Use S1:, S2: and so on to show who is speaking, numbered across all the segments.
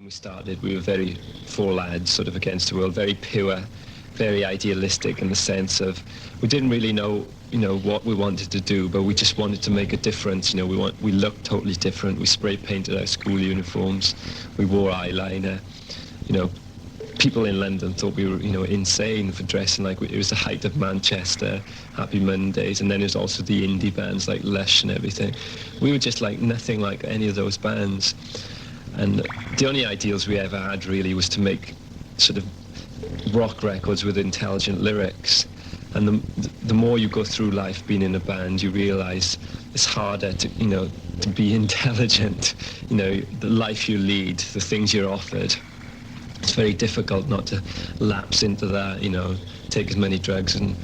S1: we started, we were very four lads, sort of against the world, very pure, very idealistic in the sense of we didn't really know, what we wanted to do, but we just wanted to make a difference. We looked totally different. We spray painted our school uniforms. We wore eyeliner. People in London thought we were, insane for dressing like it was the height of Manchester, Happy Mondays, and then there's also the indie bands like Lush and everything. We were just like nothing like any of those bands. And the only ideals we ever had really was to make sort of rock records with intelligent lyrics. And the more you go through life being in a band, you realize it's harder to be intelligent. The life you lead, the things you're offered. It's very difficult not to lapse into that, take as many drugs and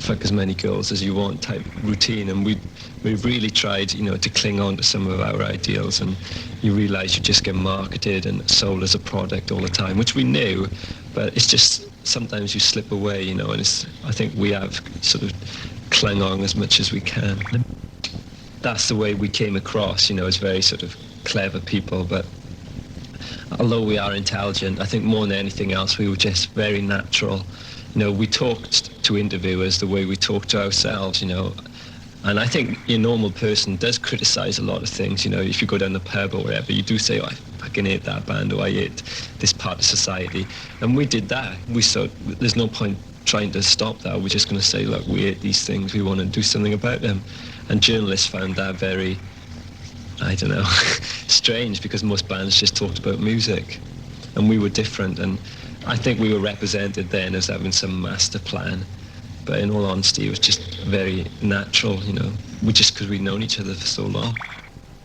S1: fuck as many girls as you want type routine. And we've really tried, to cling on to some of our ideals, and you realize you just get marketed and sold as a product all the time, which we knew, but it's just sometimes you slip away, and I think we have sort of clung on as much as we can. That's the way we came across, as very sort of clever people, but although we are intelligent, I think more than anything else, we were just very natural. We talked to interviewers the way we talk to ourselves, and I think a normal person does criticize a lot of things. If you go down the pub or wherever, you do say, oh, I fucking hate that band, or I hate this part of society. And we did that. We thought there's no point trying to stop that. We're just going to say, look, we hate these things. We want to do something about them. And journalists found that very, strange, because most bands just talked about music. And we were different. And I think we were represented then as having some master plan. But in all honesty, it was just very natural, because we'd known each other for so long.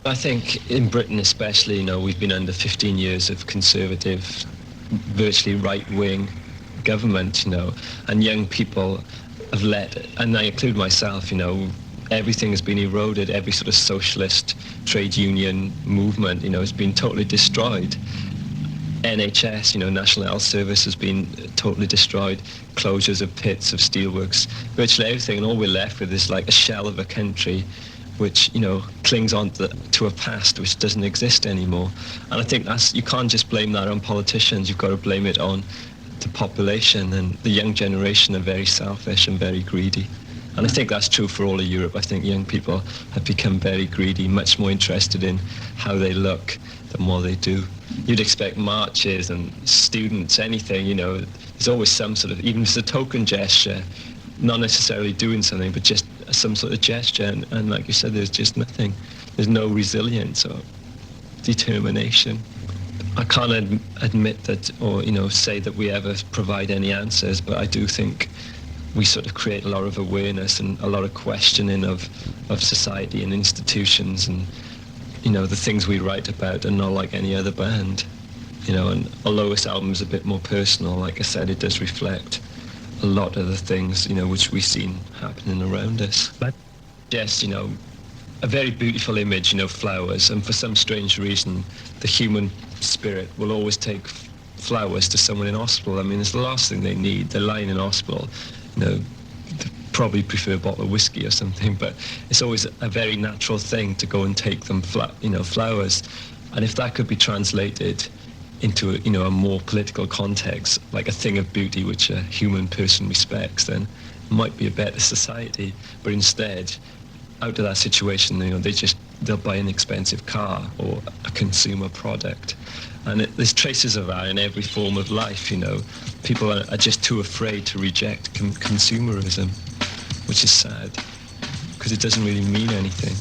S1: I think in Britain especially, we've been under 15 years of conservative, virtually right-wing government, and young people have and I include myself, everything has been eroded. Every sort of socialist trade union movement, has been totally destroyed. NHS, National Health Service, has been totally destroyed. Closures of pits, of steelworks, virtually everything, and all we're left with is like a shell of a country which, clings on to a past which doesn't exist anymore. And I think you can't just blame that on politicians, you've got to blame it on the population, and the young generation are very selfish and very greedy. And I think that's true for all of Europe. I think young people have become very greedy, much more interested in how they look than what they do. You'd expect marches and students, anything, there's always some sort of, even if it's a token gesture, not necessarily doing something, but just some sort of gesture. And like you said, there's just nothing. There's no resilience or determination. I can't admit that, or, say that we ever provide any answers, but I do think we sort of create a lot of awareness and a lot of questioning of society and institutions, and the things we write about are not like any other band, and although this album is a bit more personal, like I said, it does reflect a lot of the things, which we've seen happening around us. But yes, a very beautiful image, flowers, and for some strange reason, the human spirit will always take flowers to someone in hospital. I mean, it's the last thing they need. They're lying in hospital, they probably prefer a bottle of whiskey or something, but it's always a very natural thing to go and take them flowers. And if that could be translated into a more political context, like a thing of beauty which a human person respects, then it might be a better society. But instead, out of that situation, they'll buy an expensive car or a consumer product. And there's traces of that in every form of life, People are just too afraid to reject consumerism, which is sad, because it doesn't really mean anything.